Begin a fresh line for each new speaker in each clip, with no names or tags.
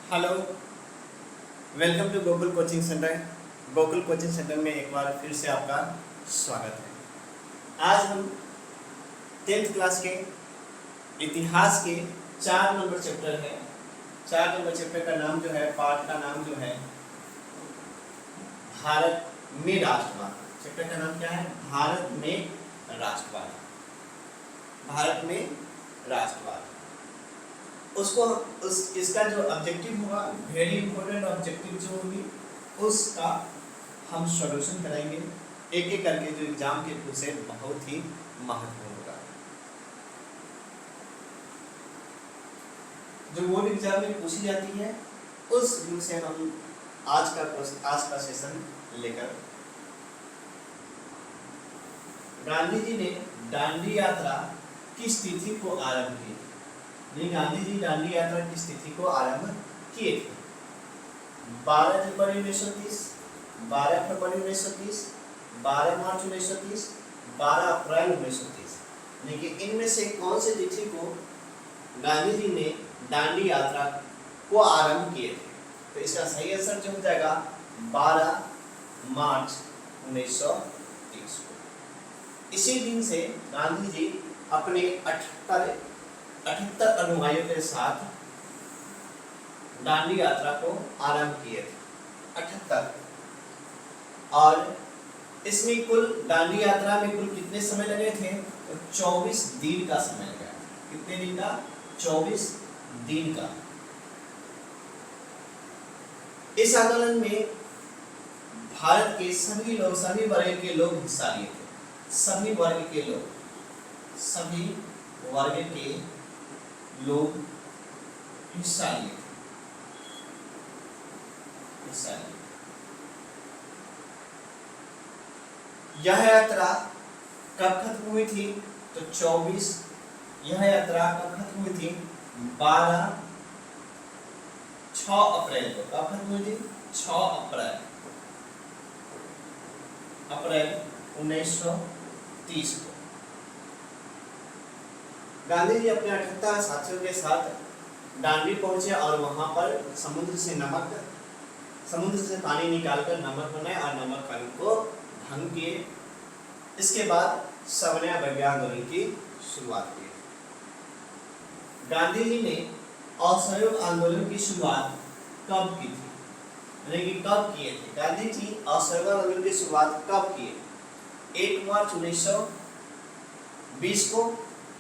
Hello, welcome to Gokul coaching centre. Gokul coaching centre में एक बार फिर से आपका स्वागत है। आज हम 10th क्लास के इतिहास के 4 नंबर चैप्टर है। 4 नंबर चैप्टर का नाम जो है, पाठ का नाम जो है भारत में राष्ट्रवाद। चैप्टर का नाम क्या है? भारत में राष्ट्रवाद। भारत में राष्ट्रवाद। इसका जो ऑब्जेक्टिव होगा, वेरी इंपॉर्टेंट ऑब्जेक्टिव जो होगी, उसका हम सॉल्यूशन कराएंगे एक एक करके, जो एग्जाम के थ्रू से बहुत ही महत्वपूर्ण होगा। जो बोर्ड एग्जाम में पूछी जाती है उस व्यू से हम आज का सेशन लेकर। गांधी जी ने दांडी यात्रा किस तिथि को आरंभ की? गांधी जी दांडी यात्रा की तिथि को आरंभ किए थे? 12 जनवरी 1930, 12 फरवरी 1930, 12 मार्च 1930, 12 अप्रैल 1930। लेकिन इनमें से कौन से तिथि को गांधी जी ने दांडी यात्रा को आरंभ किए थे? तो इसका सही आंसर जो हो जाएगा 12 मार्च 1930 को। इसी दिन से गांधी जी अपने 78 अनुयायियों के साथ दांडी यात्रा को आरंभ किए थे। 78। और इसमें कुल दांडी यात्रा में कुल कितने समय लगे थे? तो 24 दिन का समय लगा। कितने दिन का? 24 दिन का। इस आंदोलन में भारत के सभी वर्ग के लोग हिस्सा लिए थे। सभी वर्ग के लोग हिस्सा लिए। यह यात्रा कब खत्म हुई थी? तो 24। यह यात्रा कब खत्म हुई थी? 6 अप्रैल को। कब खत्म हुई थी? 6 अप्रैल 1930 को। गांधी जी अपने 78 साथियों के साथ दांडी पहुंचे और वहां पर समुद्र से पानी निकालकर नमक बनाए और नमक पानी को भंग किए। इसके बाद सविनय अवज्ञा आंदोलन की शुरुआत की। गांधी जी ने असहयोग आंदोलन की शुरुआत कब की थी? यानी कि कब किए थे? गांधी जी असहयोग आंदोलन की शुरुआत कब किए? 1 मार्च 1920 को,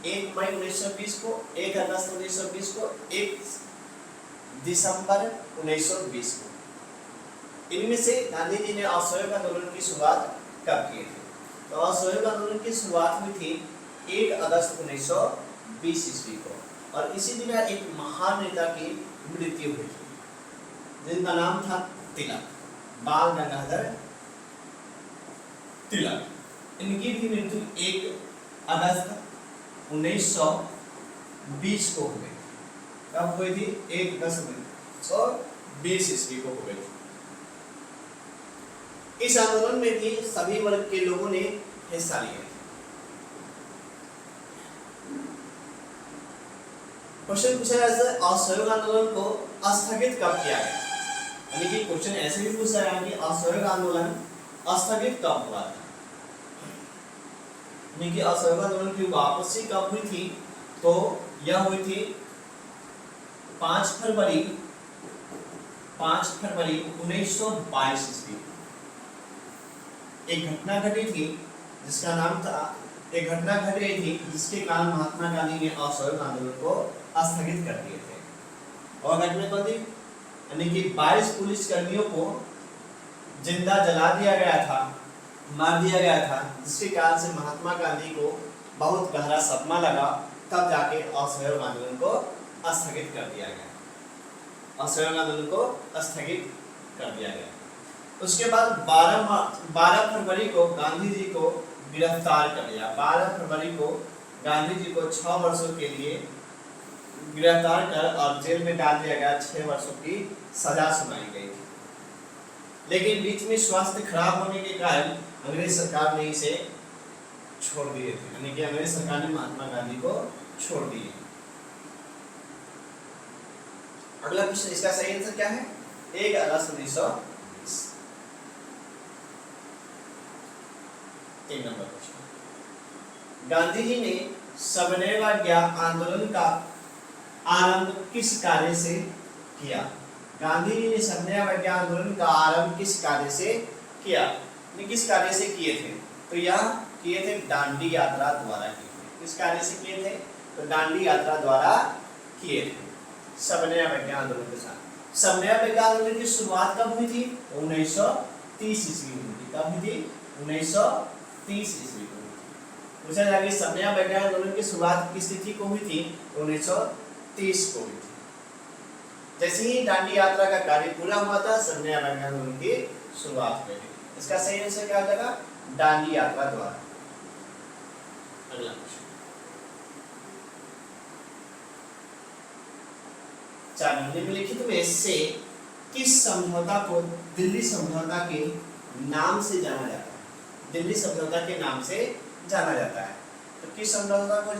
1 मई 1920 को, 1 अगस्त 1920 को, 1 दिसंबर 1920 को। इनमें से गांधी जी ने असहयोग आंदोलन की शुरुआत कब की थी? तो असहयोग आंदोलन की शुरुआत हुई थी 1 अगस्त 1920 ईस्वी को। और इसी दिन एक महान नेता की मृत्यु हुई थी जिनका नाम था तिलक, बाल गंगाधर तिलक। इनकी भी मृत्यु 1 अगस्त 1920 को हुई। कब हुई थी? 1 अगस्त 1920 ईस्वी को हुई थी। इस आंदोलन में भी सभी वर्ग के लोगों ने हिस्सा लिया। क्वेश्चन पूछा है, असहयोग आंदोलन को स्थगित कब किया गया? यानी कि क्वेश्चन ऐसे भी पूछा है कि असहयोग आंदोलन स्थगित कब हुआ था? यानी कि असहयोग आंदोलन की वापसी कब हुई थी? तो यह हुई थी 5 फरवरी 1922 ईस्वी। एक घटना घटी थी जिसके कारण महात्मा गांधी ने असहयोग आंदोलन को स्थगित कर दिए थे। और घटना कौन थी? यानी कि 22 पुलिस कर्मियों को जिंदा जला दिया गया था, मार दिया गया था, जिसके कारण से महात्मा गांधी को बहुत गहरा सदमा लगा। तब जाके असहयोग आंदोलन को स्थगित कर दिया गया। उसके बाद 12 फरवरी को गांधी जी को गिरफ्तार कर लिया। 12 फरवरी को गांधी जी को 6 वर्षों के लिए गिरफ्तार कर और जेल में डाल दिया गया। 6 वर्षों की सजा सुनाई गई थी। लेकिन बीच में स्वास्थ्य खराब होने के कारण अंग्रेज सरकार ने इसे छोड़ दिए थे। यानी कि अंग्रेज सरकार ने महात्मा गांधी को छोड़ दिए। अगला क्वेश्चन, इसका सही आंसर क्या है? 1 अगस्त 1920। 3 नंबर क्वेश्चन, गांधी जी ने समन्वय आंदोलन का आरंभ किस कार्य से किया? गांधी जी ने समन्वय आंदोलन का आरंभ किस कार्य से किया? किस कार्य से किए थे? तो यह किए थे दांडी यात्रा द्वारा किए थे। किस कार्य से किए थे? तो दांडी यात्रा द्वारा किए थे समन्वय आंदोलन के साथ। समन्वय आंदोलन की शुरुआत कब हुई थी? 1930 ईस्वी में हुई थी। कब हुई थी? 1930 ईस्वी को हुई थी। पूछा जाएगा समन्वय आंदोलन की शुरुआत किस तिथि को हुई थी? 1930 को हुई थी। जैसे ही दांडी यात्रा का कार्य पूरा हुआ था, समन्वय आंदोलन की शुरुआत हुई थी। इसका सही आंसर क्या हो जाएगा? दांडी यात्रा द्वारा। अगला क्वेश्चन, 4 निम्नलिखित में से किस समझौता को दिल्ली समझौता के नाम से जाना जाता है? दिल्ली समझौता के नाम से जाना जाता है। तो किस समझौता को?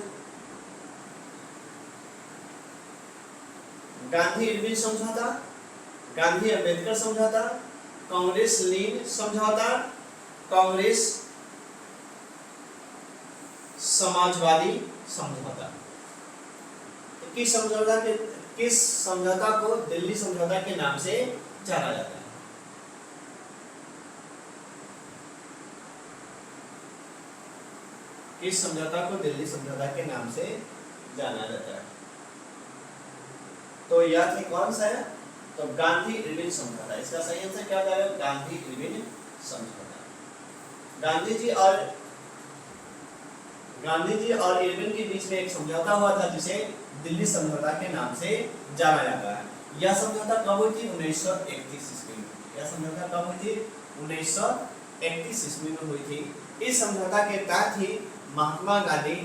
गांधी इरविन समझौता, गांधी अंबेडकर समझौता, कांग्रेस लीन समझौता, कांग्रेस समाजवादी समझौता। तो किस समझौता को दिल्ली समझौता के नाम से जाना जाता है? किस समझौता को दिल्ली समझौता के नाम से जाना जाता है? तो यह कौन सा है? तो गांधी इरविन समझौता। इसका सही आंसर क्या हो जाएगा? गांधी इरविन समझौता। गांधी जी और इरविन के बीच में एक समझौता हुआ था जिसे दिल्ली समझौता के नाम से जाना जाता है। यह समझौता कब हुई थी? 1931 ईस्वी में। यह समझौता कब हुई थी? 1931 ईस्वी में हुई थी। इस समझौता के तहत ही महात्मा गांधी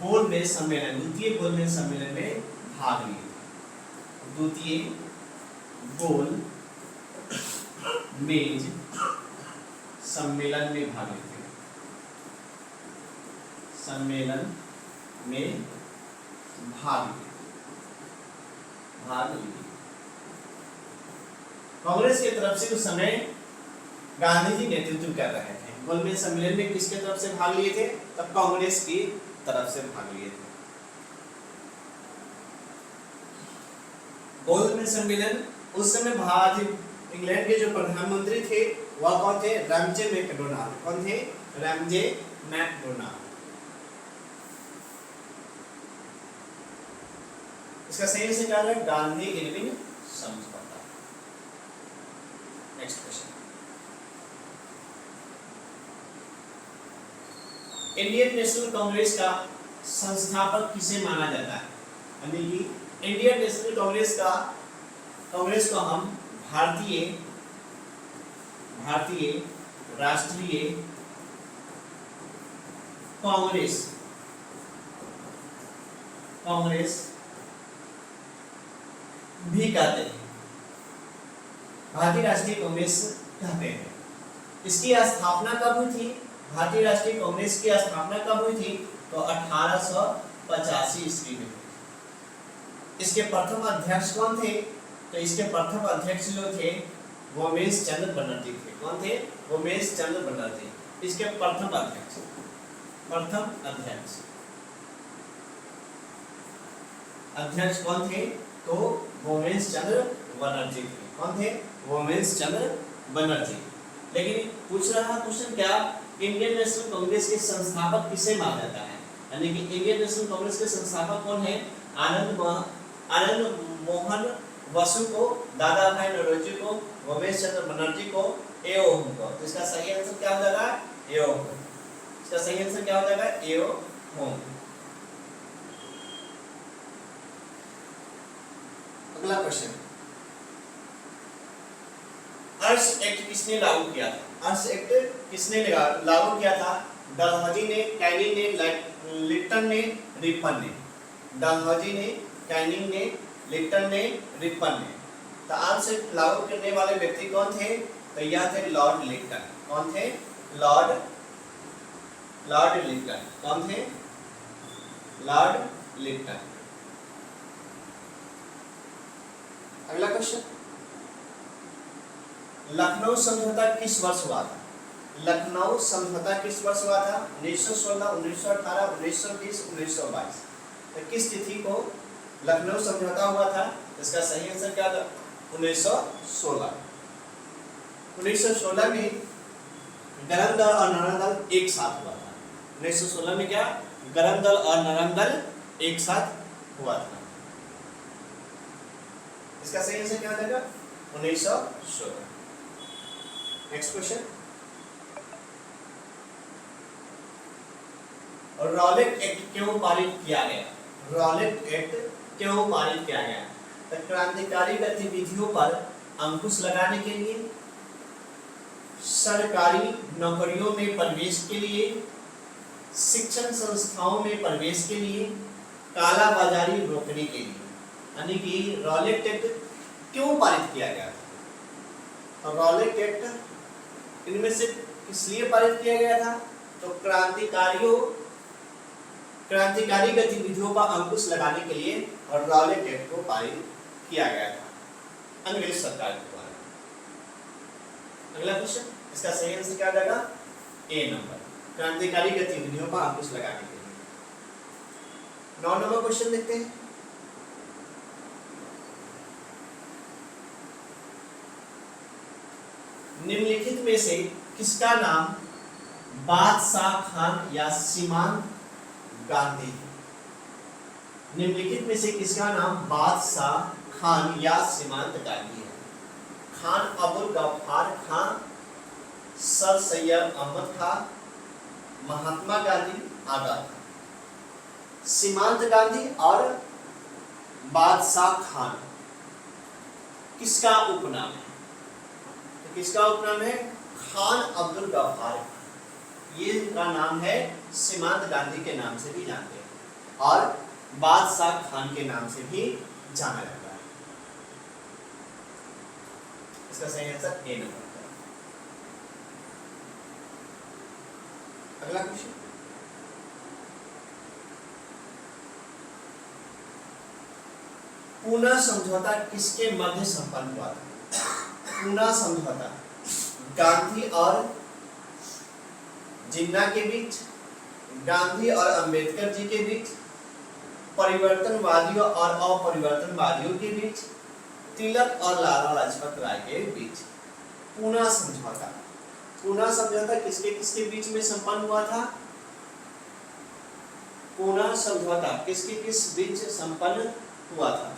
गोलमेज सम्मेलन, द्वितीय गोलमेज सम्मेलन में भाग लिए। द्वितीय गोल मेज सम्मेलन में भाग लेते हैं। सम्मेलन में भाग लिए। कांग्रेस की तरफ से उस समय गांधी जी नेतृत्व कर रहे थे। गोलमेज सम्मेलन में किसके तरफ से भाग लिए थे? तब कांग्रेस की तरफ से भाग लिए थे। गोलमेज सम्मेलन उस समय भारत इंग्लैंड के जो प्रधानमंत्री थे वह कौन थे? Ramsay MacDonald. कौन थे? Ramsay MacDonald. इसका सही से क्या है? गांधी इरविन समझौता। नेक्स्ट क्वेश्चन, इंडियन नेशनल कांग्रेस का संस्थापक किसे माना जाता है? यानी कि इंडियन नेशनल कांग्रेस को हम भारतीय राष्ट्रीय कांग्रेस भी कहते हैं। भारतीय राष्ट्रीय कांग्रेस कहते हैं। इसकी स्थापना कब हुई थी? भारतीय राष्ट्रीय कांग्रेस की स्थापना कब हुई थी? तो 1885 ईस्वी में। इसके प्रथम अध्यक्ष कौन थे? तो इसके प्रथम अध्यक्ष जो थे वोमेश चंद्र बनर्जी थे। कौन थे? वोमेश चंद्र बनर्जी। इसके प्रथम अध्यक्ष कौन थे? तो वोमेश चंद्र बनर्जी थे। कौन थे? वोमेश चंद्र बनर्जी। लेकिन पूछ रहा क्वेश्चन क्या? इंडियन नेशनल कांग्रेस के संस्थापक किसे माना जाता है? यानी कि इंडियन नेशनल कांग्रेस के संस्थापक कौन है? आनंद मोहन बसु को, दादा भाई नौरोजी को, वोमेश चंद्र बनर्जी को, एओ होम को। तो इसका सही आंसर क्या हो जाएगा? एओ होम। इसका सही आंसर क्या हो जाएगा? एओ होम। अगला क्वेश्चन, अर्श एक्ट किसने लागू किया था? अर्श एक्ट किसने लागू किया था? डलहौजी ने, कैनिंग ने, लिप्टन ने, रिपन ने। डलहौजी ने, कैनिंग ने, लिप्टन ने, रिपन ने। तो अर्श एक्ट लागू करने वाले व्यक्ति कौन थे? तो यह थे लॉर्ड लिप्टन। कौन थे? Lord Lipton. कौन थे? Lord Lipton. अगला क्वेश्चन, लखनऊ समझौता किस वर्ष हुआ था? लखनऊ समझौता किस वर्ष हुआ था? 1916, 1918, 1920, 1922। तो किस तिथि को लखनऊ समझौता हुआ था? इसका सही आंसर क्या था? 1916। 1916 में गरम दल और नरम दल एक साथ हुआ था। 1916 में क्या? गरम दल और नरम दल एक साथ हुआ था। इसका सही आंसर क्या हो जाएगा? 1916। नेक्स्ट क्वेश्चन, रॉलेट एक्ट क्यों पारित किया गया? रॉलेट एक्ट क्यों पारित किया गया? तो क्रांतिकारी गतिविधियों पर अंकुश लगाने के लिए, सरकारी नौकरियों में प्रवेश के लिए, शिक्षण संस्थाओं में प्रवेश के लिए, काला बाजारी रोकने के लिए। यानी कि रॉलेट एक्ट क्यों पारित किया गया था? रॉलेट एक्ट इनमें से किस लिए पारित किया गया था? तो क्रांतिकारी गतिविधियों पर अंकुश लगाने के लिए और रॉलेट एक्ट को पारित किया गया था अंग्रेज सरकार के द्वारा। अगला क्वेश्चन, इसका सही आंसर क्या जाएगा? ए नंबर, क्रांतिकारी गतिविधियों पर अंकुश लगाने के लिए। 9 नंबर क्वेश्चन देखते हैं। निम्नलिखित में से किसका नाम बादशाह खान या सीमांत गांधी? निम्नलिखित में से किसका नाम बादशाह खान या सीमांत गांधी है? खान अबुल गफ्फार खान, सर सैयद अहमद खान, महात्मा गांधी, आगा खान। सीमांत गांधी और बादशाह खान किसका उपनाम है? तो किसका उपनाम है? खान अब्दुल गफ्फार। ये इनका नाम है, सीमांत गांधी के नाम से भी जानते हैं और बादशाह खान के नाम से भी जाना जाता है। इसका सही आंसर ए नंबर। अगला क्वेश्चन, पूना समझौता किसके मध्य संपन्न हुआ था? पूना समझौता गांधी और जिन्ना के बीच, गांधी और अंबेडकर जी के बीच, परिवर्तनवादियों और अपरिवर्तनवादियों के बीच, तिलक और लाला लाजपत राय के बीच। पूना समझौता, पूना समझौता किसके किसके बीच में संपन्न हुआ था? पूना समझौता किसके किस बीच संपन्न हुआ था?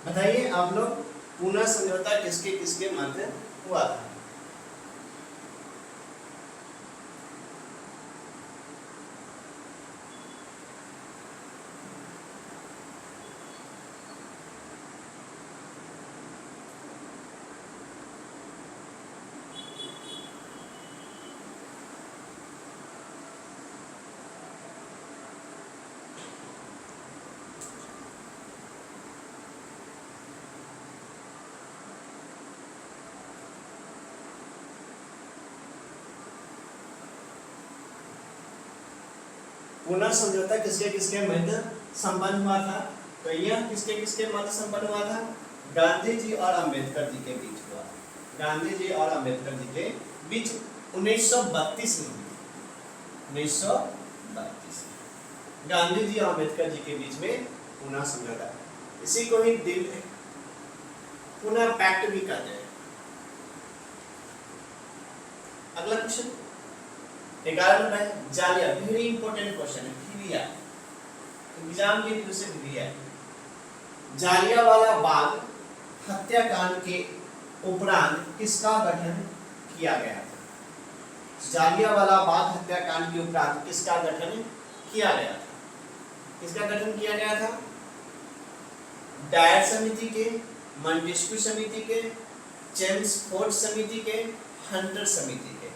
बताइए आप लोग, पूना समझौता किसके किसके मध्य हुआ था? पूना समझौता किसके किसके मध्य संपन्न हुआ था? तो यह किसके किसके मध्य संपन्न हुआ था? गांधी जी और अंबेडकर जी के बीच हुआ। गांधी जी और अंबेडकर जी के बीच 1932 में हुई। 1932 गांधी जी और अंबेडकर जी के बीच में पूना समझौता, इसी को ही पूना पैक्ट भी कहते हैं। अगला क्वेश्चन 11 नंबर है, जालिया, वेरी इंपॉर्टेंट क्वेश्चन है, फिरिया एग्जाम के व्यू से फिरिया। जालियांवाला बाग हत्याकांड के उपरांत किसका गठन किया गया था? जालियांवाला बाग हत्याकांड के उपरांत किसका गठन किया गया था? किसका गठन किया गया था? डायर समिति के, मंटेस्क्यू समिति के, चेम्सफोर्ड समिति के, हंटर समिति के।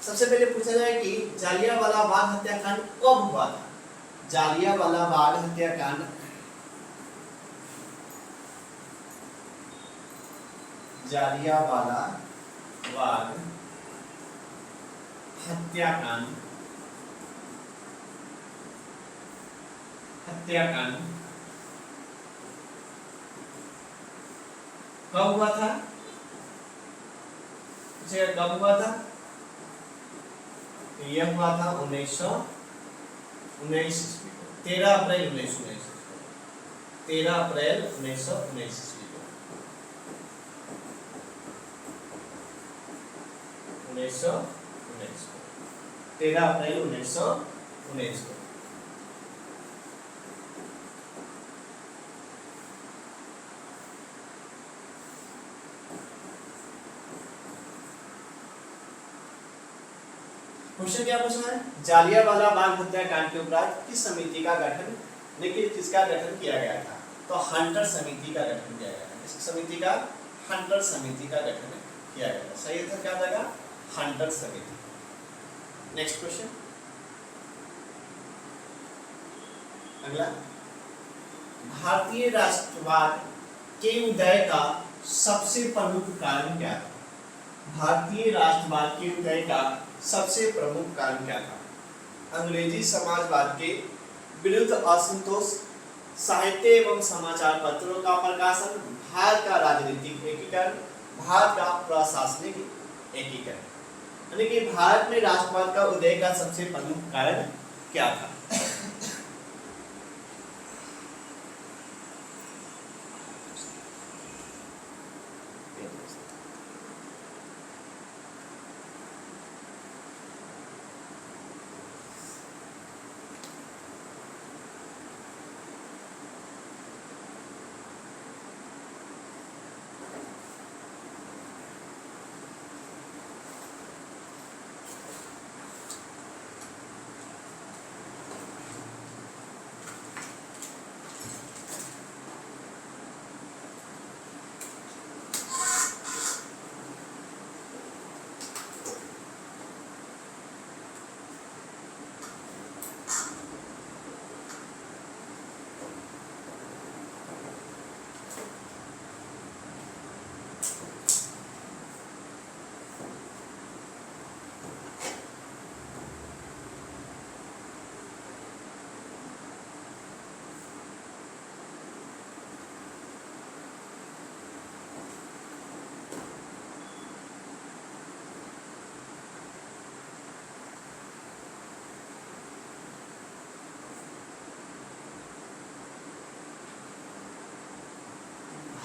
सबसे पहले पूछा जाए कि जालियांवाला बाग हत्याकांड कब हुआ था? जालियांवाला बाग हत्याकांड जालियांवाला बाग हत्याकांड कब हुआ था? कब हुआ था? यह हुआ था 1919 ईस्वी को, 13 अप्रैल 1919 13 अप्रैल 1919 ईस्वी को, 1919 को, 13 अप्रैल 1919 को। क्वेश्चन क्या पूछा है? जालियांवाला बाग हत्याकांड के उपरांत किस समिति का गठन किसका गठन किया गया था? तो हंटर समिति का गठन किया गया था। किस समिति का? हंटर समिति का गठन किया गया था। सही आंसर क्या जाएगा? हंटर समिति। नेक्स्ट क्वेश्चन, अगला, भारतीय राष्ट्रवाद के उदय का सबसे प्रमुख कारण क्या था? भारतीय राष्ट्रवाद के उदय का सबसे प्रमुख कारण क्या था? अंग्रेजी समाजवाद के विरुद्ध असंतोष, साहित्य एवं समाचार पत्रों का प्रकाशन, भारत का राजनीतिक एकीकरण, भारत का प्रशासनिक एकीकरण। यानी कि भारत में राष्ट्रवाद का उदय का सबसे प्रमुख कारण क्या था?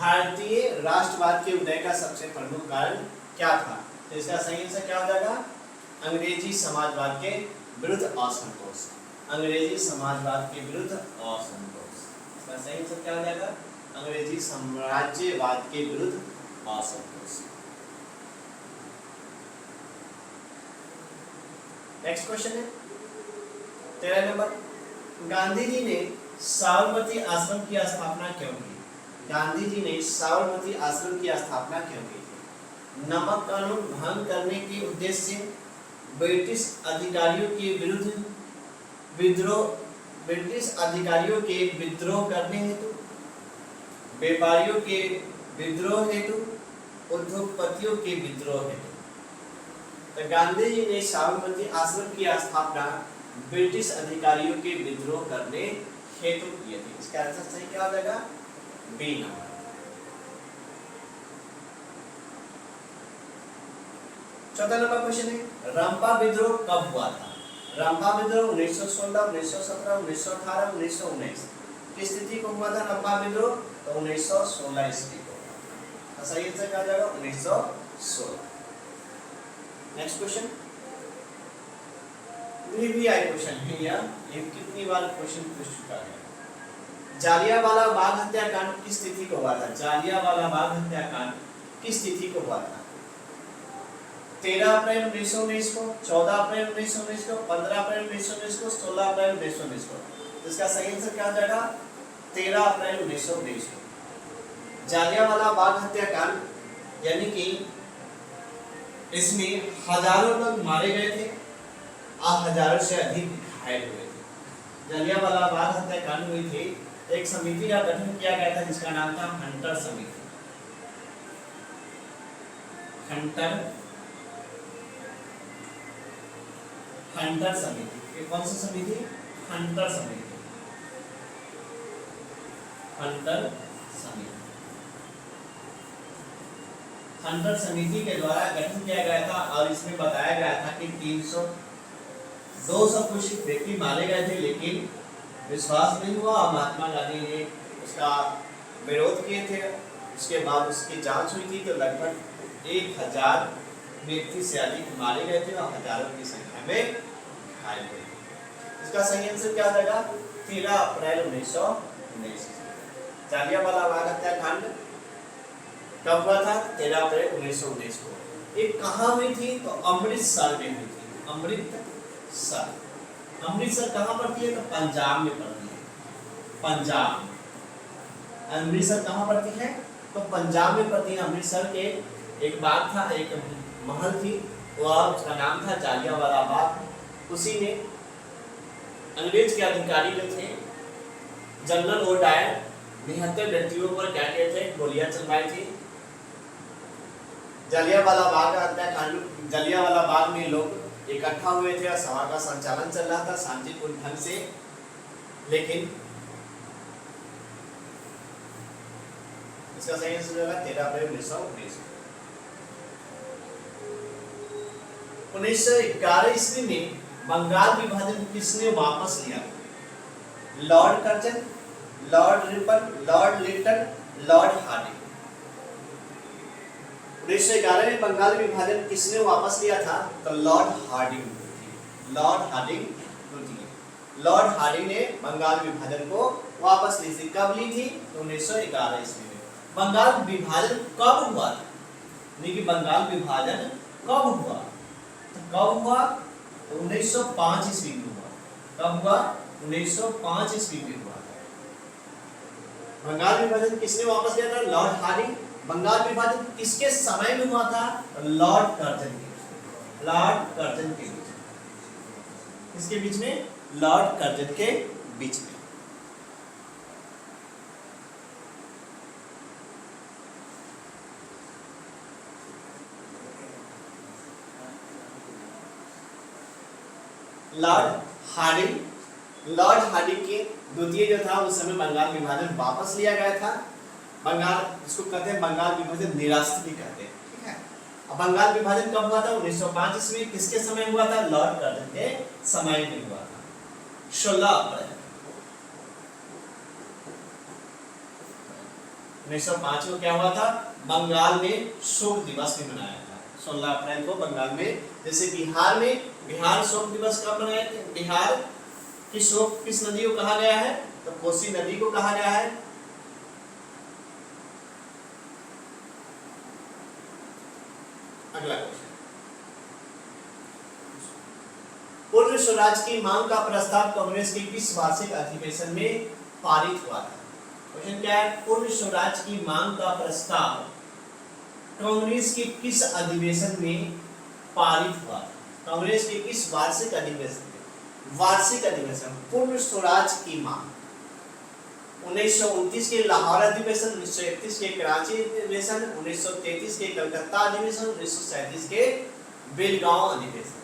भारतीय राष्ट्रवाद के उदय का सबसे प्रमुख कारण क्या था? तो इसका सही आंसर क्या हो जाएगा? अंग्रेजी समाजवाद के विरुद्ध असंतोष। अंग्रेजी समाजवाद के विरुद्ध असंतोष। इसका सही आंसर क्या हो जाएगा? अंग्रेजी साम्राज्यवाद के विरुद्ध असंतोष। नेक्स्ट क्वेश्चन है 13 नंबर, गांधी जी ने साबरमती आश्रम की स्थापना क्यों की? गांधी जी ने साबरमती आश्रम की स्थापना क्यों की? नमक कानून भंग करने के उद्देश्य से, ब्रिटिश अधिकारियों के विरुद्ध विद्रोह, ब्रिटिश अधिकारियों के विद्रोह करने हेतु, व्यापारियों के विद्रोह हेतु, उद्योगपतियों के विद्रोह हेतु। तो गांधी जी ने साबरमती आश्रम की स्थापना ब्रिटिश अधिकारियों के विद्रोह करने हेतु किए थे। इसका आंसर सही क्या हो जाएगा? B number. चौथा नंबर क्वेश्चन है, रंपा विद्रोह कब हुआ था? रंपा विद्रोह 1916, 1917, 1918, 1919 किस तिथि को हुआ था रंपा विद्रोह? तो 1916 ईस्वी को। सही आंसर क्या जाएगा? 1916। नेक्स्ट क्वेश्चन, VVI क्वेश्चन है ये कितनी बार क्वेश्चन पूछ चुका है। जालियांवाला बाग हत्याकांड किस तिथि को हुआ था? जालियांवाला बाग हत्याकांड किस तिथि को हुआ था? 13 अप्रैल 1919 को, 14 अप्रैल 1919 को, 15 अप्रैल 1919 को, 16 अप्रैल 1919 को। तो इसका सही आंसर क्या हो जाएगा? 13 अप्रैल 1919 को। जालियांवाला बाग हत्याकांड यानी कि इसमें हजारों लोग मारे गए थे और हजारों से अधिक घायल हुए थे। जालियांवाला बाग हत्याकांड हुई थी, एक समिति का गठन किया गया था जिसका नाम था हंटर समिति। हंटर हंटर समिति। ये कौन सी समिति? हंटर समिति। हंटर समिति। हंटर समिति के द्वारा गठन किया गया था और इसमें बताया गया था कि 200 कुछ व्यक्ति मारे गए थे, लेकिन विश्वास नहीं हुआ और महात्मा गांधी ने उसका विरोध किए थे। उसके बाद उसकी जांच हुई थी तो लगभग 1000 व्यक्ति से अधिक मारे गए थे और हजारों की संख्या में घायल हुए थे। इसका सही आंसर क्या होगा? 13 अप्रैल 1919। जालियांवाला बाग हत्याकांड कब हुआ था? 13 अप्रैल 1919 को। ये कहाँ हुई थी? तो अमृतसर में हुई थी। अमृतसर। अमृतसर कहाँ पड़ती है? तो पंजाब में पड़ती है। पंजाब। अमृतसर कहाँ पड़ती है? तो पंजाब में पड़ती है। अमृतसर के एक बाग था, एक महल थी, वह उसका नाम था जालियांवाला बाग। उसी ने अंग्रेज के अधिकारी जो थे जनरल ओडायर 72 व्यक्तियों पर क्या किए थे? गोलियां चलवाई थी। जालियांवाला बाग हत्याकांड, जालियांवाला बाग में लोग इकट्ठा हुए थे और सभा का संचालन चल रहा था शांतिपूर्ण ढंग से, लेकिन इसका सही आंसर होगा 13 अप्रैल 1919। 1911 ईस्वी में बंगाल विभाजन किसने वापस लिया? Lord Curzon, Lord Ripon, Lord Lytton, Lord Hardinge. 1911 में बंगाल विभाजन किसने वापस लिया था? तो लॉर्ड हार्डिंग। लॉर्ड हार्डिंग द्वितीय। लॉर्ड हार्डिंग ने बंगाल विभाजन को वापस ली थी। कब ली थी? 1911 ईस्वी में। बंगाल विभाजन कब हुआ था? देखिए बंगाल विभाजन कब हुआ? तो कब हुआ? 1905 ईस्वी में हुआ। कब हुआ? 1905 ईस्वी में हुआ। बंगाल विभाजन किसने वापस लिया था? Lord Hardinge. बंगाल विभाजन किसके समय में हुआ था? लॉर्ड कर्जन के। लॉर्ड कर्जन के बीच। किसके बीच में? लॉर्ड कर्जन के बीच में। लॉर्ड हार्डिंग के द्वितीय जो था उस समय बंगाल विभाजन वापस लिया गया था। बंगाल इसको कहते हैं बंगाल विभाजन निरास्त भी कहते हैं, ठीक है। अब बंगाल विभाजन कब हुआ था? 1905 ईस्वी। किसके समय हुआ था? लॉर्ड कर्जन के समय में हुआ था। 16 अप्रैल 1905 को क्या हुआ था? बंगाल में शोक दिवस भी मनाया था। 16 अप्रैल को बंगाल में, जैसे बिहार में बिहार शोक दिवस कब मनाए थे? बिहार की शोक किस नदी को कहा गया है? तो कोसी नदी को कहा गया है। अगला क्वेश्चन, पूर्ण स्वराज की मांग का प्रस्ताव कांग्रेस के किस वार्षिक अधिवेशन में पारित हुआ था? क्वेश्चन क्या है? पूर्ण स्वराज की मांग का प्रस्ताव कांग्रेस के किस अधिवेशन में पारित हुआ था? कांग्रेस के किस वार्षिक अधिवेशन में? वार्षिक अधिवेशन पूर्ण स्वराज की मांग। 1929 के लाहौर अधिवेशन, 1931 के कराची अधिवेशन, 1933 के कलकत्ता अधिवेशन, 1937 के बेलगांव अधिवेशन।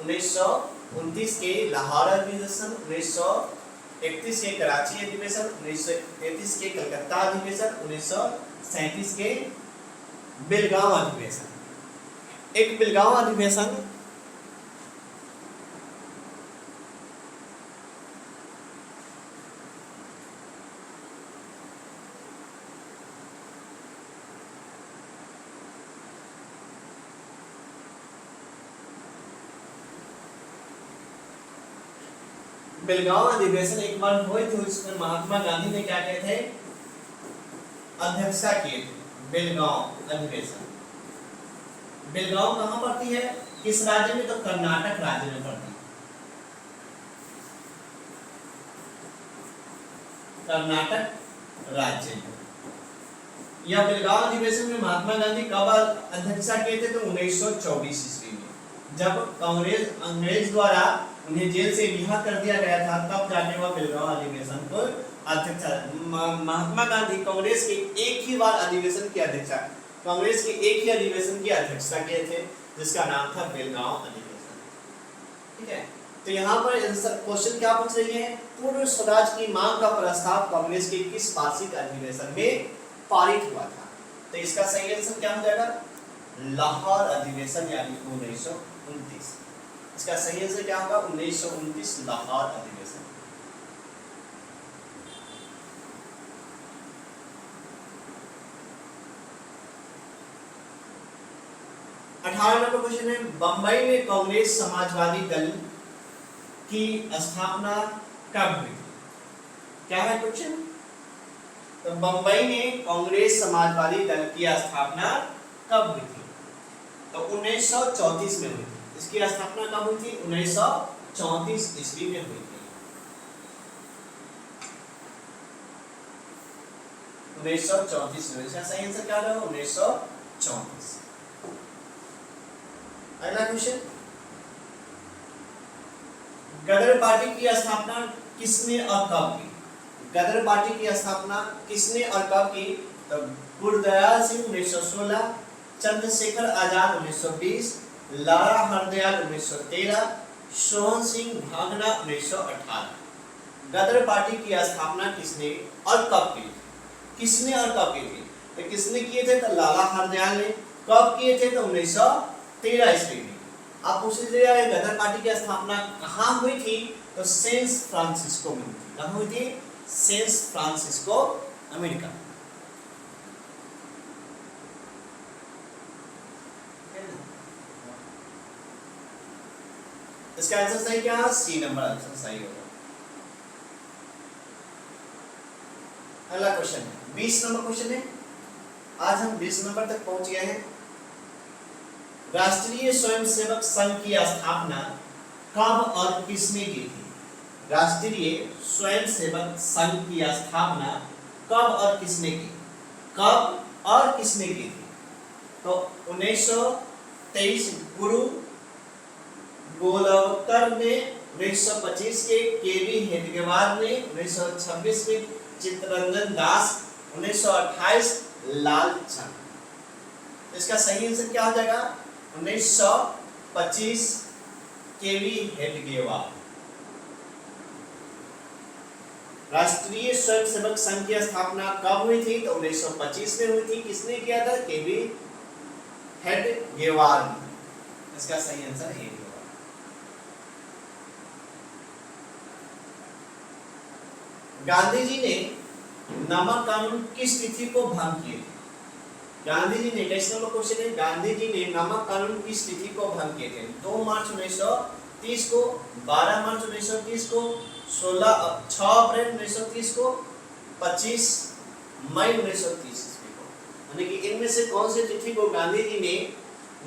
1929 के लाहौर अधिवेशन, 1931 के कराची अधिवेशन, 1933 के कलकत्ता अधिवेशन, 1937 के बेलगांव अधिवेशन। एक बेलगांव अधिवेशन बेलगांव अधिवेशन एक बार हुए थे, उसमें महात्मा गांधी ने क्या कहे थे? अध्यक्षता किए थे। बेलगांव अधिवेशन। बेलगांव कहाँ पड़ती है? किस राज्य में? तो कर्नाटक राज्य में पड़ती है। कर्नाटक राज्य में। यह बेलगांव अधिवेशन में महात्मा गांधी कब अध्यक्षता किए थे? तो 1924 ईस्वी में, जब अंग्रेज द्वारा उन्हें जेल से रिहा कर दिया गया था, तब जाके वह बेलगांव अधिवेशन को अध्यक्षता। महात्मा गांधी कांग्रेस के एक ही बार अधिवेशन की अध्यक्षता, कांग्रेस के एक ही अधिवेशन की अध्यक्षता किए थे जिसका नाम था बेलगांव अधिवेशन। ठीक है, तो यहाँ पर क्वेश्चन क्या पूछ रही है, पूर्ण स्वराज की मांग का प्रस्ताव कांग्रेस के किस वार्षिक अधिवेशन में पारित हुआ था? तो इसका सही आंसर क्या हो जाएगा, लाहौर अधिवेशन यानी 1929। इसका सही आंसर क्या होगा, 1929 लाहौर अधिवेशन। नंबर क्वेश्चन है, बंबई में कांग्रेस समाजवादी दल की स्थापना कब हुई थी? क्या है क्वेश्चन, तो बंबई में कांग्रेस समाजवादी दल की स्थापना कब हुई थी? तो 1934 में हुई थी। इसकी स्थापना कब हुई थी? 1934 ईस्वी में हुई थी। 1934 में। इसका सही आंसर क्या होगा, 1934। अगला क्वेश्चन, गदर पार्टी की स्थापना किसने और कब की? गदर पार्टी की स्थापना किसने और कब की? तो गुरदयाल सिंह 1916, चंद्रशेखर आजाद 1920, लाला हरदयाल 1913, सोहन सिंह भागना 1918। गदर पार्टी की स्थापना किसने और कब की? किसने और कब की थी? तो किसने किए थे? तो लाला हरदयाल ने। कब किए थे? तो 1913 ईस्वी में। आप पूछ लीजिएगा गदर पार्टी की स्थापना कहाँ हुई थी? तो सैन फ्रांसिस्को में हुई थी। कहाँ हुई थी? San Francisco, America. इसका आंसर सही क्या है? सी नंबर आंसर सही होगा। अगला क्वेश्चन है 20 नंबर क्वेश्चन है। आज हम 20 नंबर तक पहुंच गए हैं। राष्ट्रीय स्वयंसेवक संघ की स्थापना कब और किसने की थी? राष्ट्रीय स्वयंसेवक संघ की स्थापना कब और किसने की? कब और किसने की थी? तो 1923 गुरु गोलवकर ने, 1925 के केवी हेडगेवार ने, 1926 में चित्तरंजन दास, 1928 लालचंद। इसका सही आंसर क्या हो जाएगा? 1925 केवी हेडगेवार। राष्ट्रीय स्वयंसेवक संघ की स्थापना कब हुई थी? तो 1925 में हुई थी। किसने किया था? केवी हेडगेवार ने। इसका सही आंसर है। गांधी जी ने नमक कानून किस तिथि को भंग किए थे? गांधी जी ने, नेक्स्ट नंबर क्वेश्चन है, गांधी जी ने नमक कानून किस तिथि को भंग किए थे? 2 मार्च 1930 को, 12 मार्च 1930 को, 6 अप्रैल 1930 को, 25 मई 1930 को। यानी कि इनमें से कौन सी तिथि को गांधी जी ने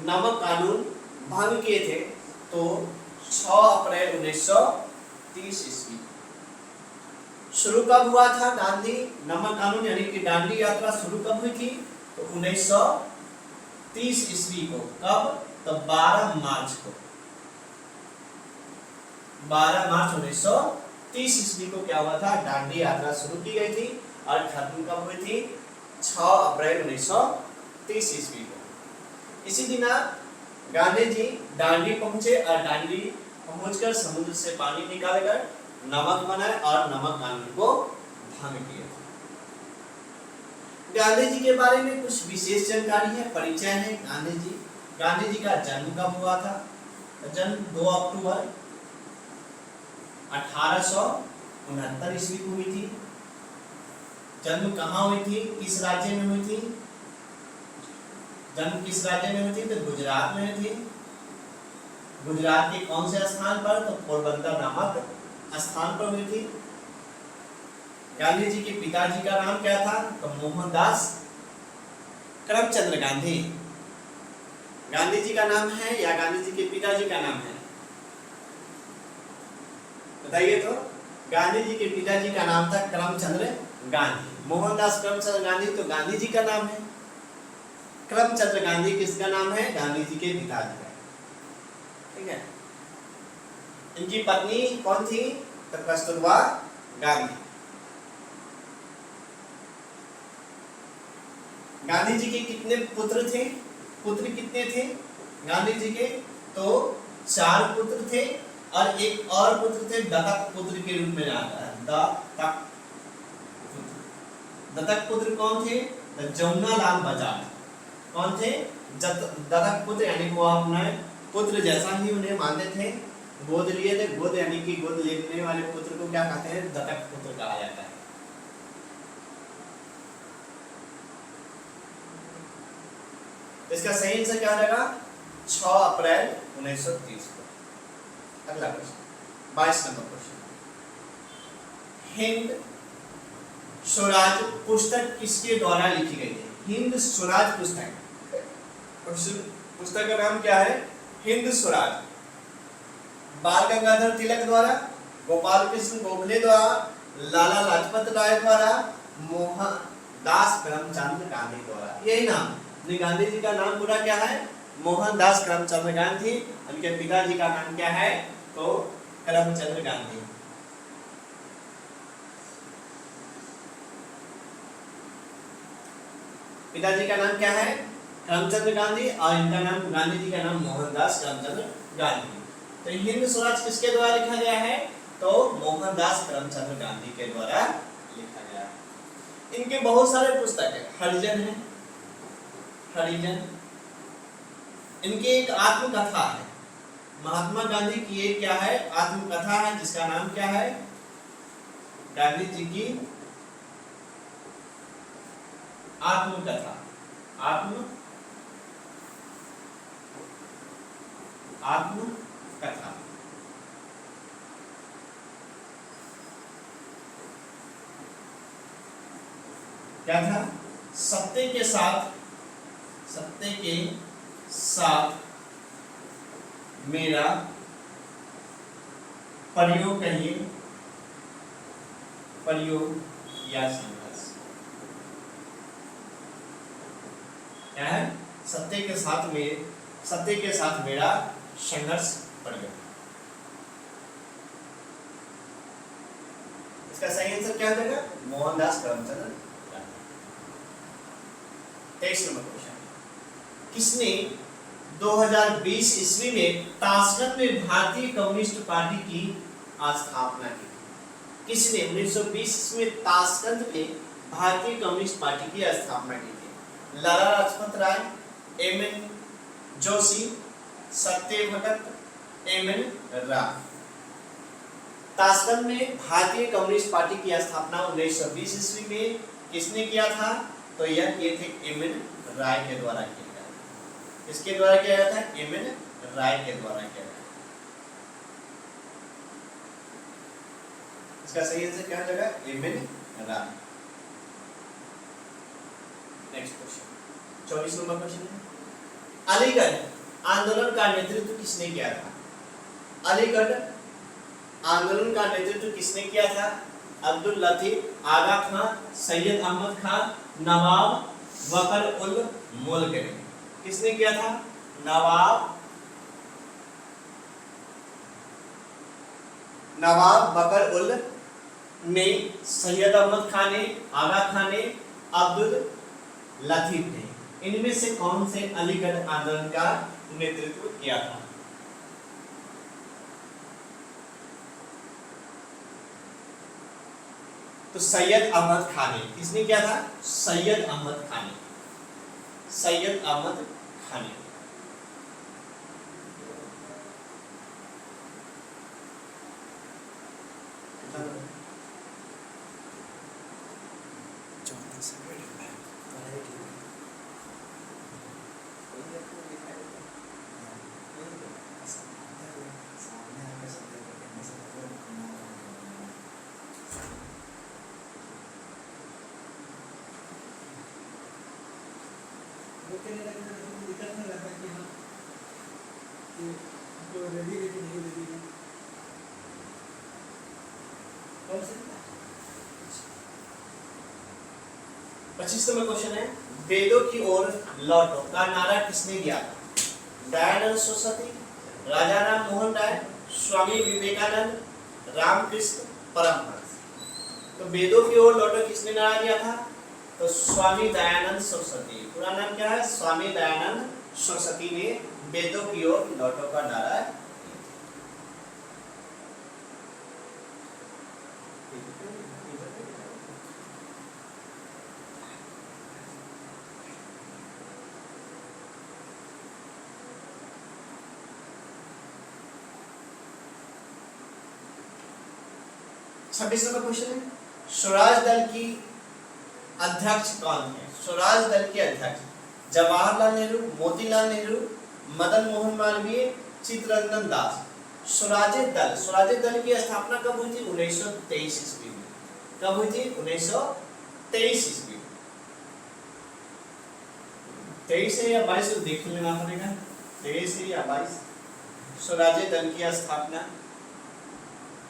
नमक कानून भंग किए थे? तो 6 अप्रैल 1930 ईस्वी। शुरू कब हुआ था गांधी नमक कानून यानी कि दांडी यात्रा शुरू कब हुई थी? तो 1930 ईस्वी को। कब? तो 12 मार्च को। 12 मार्च 1930 ईस्वी को क्या हुआ था? दांडी यात्रा शुरू की गई थी और खत्म कब हुई थी? 6 अप्रैल 1930 ईस्वी को। इसी दिन गांधी जी दांडी पहुंचे और दांडी पहुंचकर समुद्र से पानी निकालकर नमक बनाए और नमक कानून को भंग किया। गांधी जी के बारे में कुछ विशेष जानकारी है, परिचय है। गांधी जी का जन्म कब हुआ था? जन्म 2 अक्टूबर 1869 ईस्वी को हुई थी। जन्म कहाँ हुई थी? किस राज्य में हुई थी? जन्म किस राज्य में हुई थी? तो गुजरात में हुई थी। गुजरात के कौन से स्थान पर? तो पोरबंदर नामक स्थान पर हुई थी। गांधी जी के पिताजी का नाम क्या था? तो मोहनदास करमचंद गांधी। गांधी जी का नाम है या गांधी जी के पिताजी का नाम है? बताइए तो। गांधी जी के पिताजी का नाम था करमचंद गांधी। मोहनदास करमचंद गांधी तो गांधी जी का नाम है। करमचंद गांधी किसका नाम है? गांधी जी के पिताजी का। ठीक है। इनकी पत्नी कौन थी? तो कस्तूरबा गांधी। गांधी जी के कितने पुत्र थे? पुत्र कितने थे गांधी जी के? तो 4 पुत्र थे और एक और पुत्र थे, दत्तक पुत्र के रूप में जाता है। दत्तक पुत्र। दत्तक पुत्र कौन थे? जमुनालाल बजाज। कौन थे? दत्तक पुत्र, यानी वो अपने पुत्र जैसा ही उन्हें मानते थे, गोद लिए थे। गोद यानी कि गोद लेने वाले पुत्र को क्या कहते हैं? दत्तक पुत्र कहा जाता है। इसका सही आंसर क्या रहेगा? 6 अप्रैल 1930 को। अगला question 22 number question, Hind Swaraj पुस्तक किसके द्वारा लिखी गई है? हिंद स्वराज पुस्तक, पुस्तक का नाम क्या है? हिंद स्वराज। बाल गंगाधर तिलक द्वारा, गोपाल कृष्ण गोखले द्वारा, लाला लाजपत राय द्वारा, मोहनदास करमचंद गांधी द्वारा। यही नाम, गांधी जी का नाम पूरा क्या है? मोहनदास करमचंद गांधी। उनके पिताजी का नाम क्या है? तो करमचंद गांधी। पिताजी का नाम क्या है? करमचंद गांधी, और इनका नाम, गांधी जी का नाम मोहनदास करमचंद गांधी। तो हिंद स्वराज किसके द्वारा लिखा गया है? तो मोहनदास करमचंद गांधी के द्वारा लिखा गया है। इनके बहुत सारे पुस्तक है, हरिजन है, हरिजन। इनकी एक आत्मकथा है, महात्मा गांधी की एक क्या है? आत्मकथा है, जिसका नाम क्या है? गांधी जी की आत्मकथा। आत्मकथा। क्या था? सत्य के साथ मेरा प्रयोग कहिए, प्रयोग या संघर्ष। क्या है? सत्य के साथ मेरा संघर्ष प्रयोग। इसका सही आंसर क्या होगा? मोहनदास करमचंद। 23 नंबर क्वेश्चन, किसने 2020 ईस्वी में ताशकंद में भारतीय कम्युनिस्ट पार्टी की स्थापना की? किसने 1920 में ताशकंद में भारतीय कम्युनिस्ट पार्टी की स्थापना की थी? लाला लाजपत राय, एम.एन. जोशी, सत्य भगत, एम.एन. राय। ताशकंद में भारतीय कम्युनिस्ट पार्टी की स्थापना 1920 ईस्वी में किसने किया था? तो यह किए थे एम.एन. राय के द्वारा किया गया। किसके द्वारा किया गया था? एम.एन. राय के द्वारा किया गया। इसका सही आंसर क्या होगा? एम.एन. राय। नेक्स्ट क्वेश्चन 24 नंबर क्वेश्चन है, अलीगढ़ आंदोलन का नेतृत्व किसने किया था? अलीगढ़ आंदोलन का नेतृत्व किसने किया था? अब्दुल लतीफ, आगा खान, सैयद अहमद खान, नवाब बकर उल मुल्क ने। किसने किया था? नवाब बकर उल ने, सैयद अहमद खान ने, आगा खान ने, अब्दुल लतीफ ने। इनमें से कौन से अलीगढ़ आंदोलन का नेतृत्व किया था? तो सैयद अहमद खान ने। किसने किया था? सैयद अहमद खान ने। सैयद अहमद खान ने।
दिक्कत नहीं रहता कि हाँ जो रेडी रेडी नहीं रेडी है कौन से
25 नंबर क्वेश्चन है, वेदों की ओर लौटो का नारा किसने दिया था? दयानंद सरस्वती, राजा राम मोहन राय, स्वामी विवेकानंद, रामकृष्ण परमहंस। तो वेदों की ओर लौटो किसने नारा दिया था? तो स्वामी दयानंद सरस्वती, पूरा नाम क्या है? स्वामी दयानंद सरस्वती ने वेदों की ओर लौटो का नारा दिया। 26 नंबर क्वेश्चन है, स्वराज दल की अध्यक्ष कौन है? स्वराज दल के अध्यक्ष जवाहरलाल नेहरू, मोतीलाल नेहरू, मदन मोहन मालवीय, चित्तरंजन दास। स्वराज दल की स्थापना कब हुई थी? 1923 ईस्वी में। कब हुई थी? 1923 ईस्वी में। 23 है या 22 देख लेना पड़ेगा, 23 है या 22। स्वराज दल की स्थापना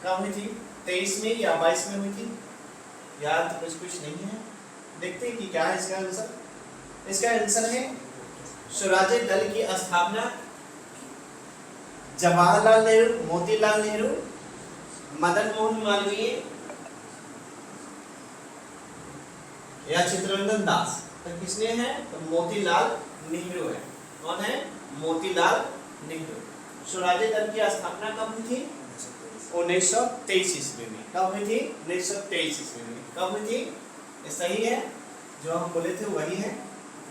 कब हुई थी? 23 में या 22 में हुई थी? याद कुछ नहीं है। देखते हैं कि क्या है इसका आंसर। इसका आंसर है स्वराज दल की स्थापना जवाहरलाल नेहरू, मोतीलाल नेहरू, मदन मोहन मालवीय या चित्तरंजन दास। तो किसने है? तो मोतीलाल नेहरू है। कौन है? मोतीलाल नेहरू। स्वराज दल की स्थापना कब हुई थी? 1923 ईस्वी में। कब हुई थी? 1923 ईस्वी में। कब हुई थी? ये सही है, जो हम बोले थे वही है,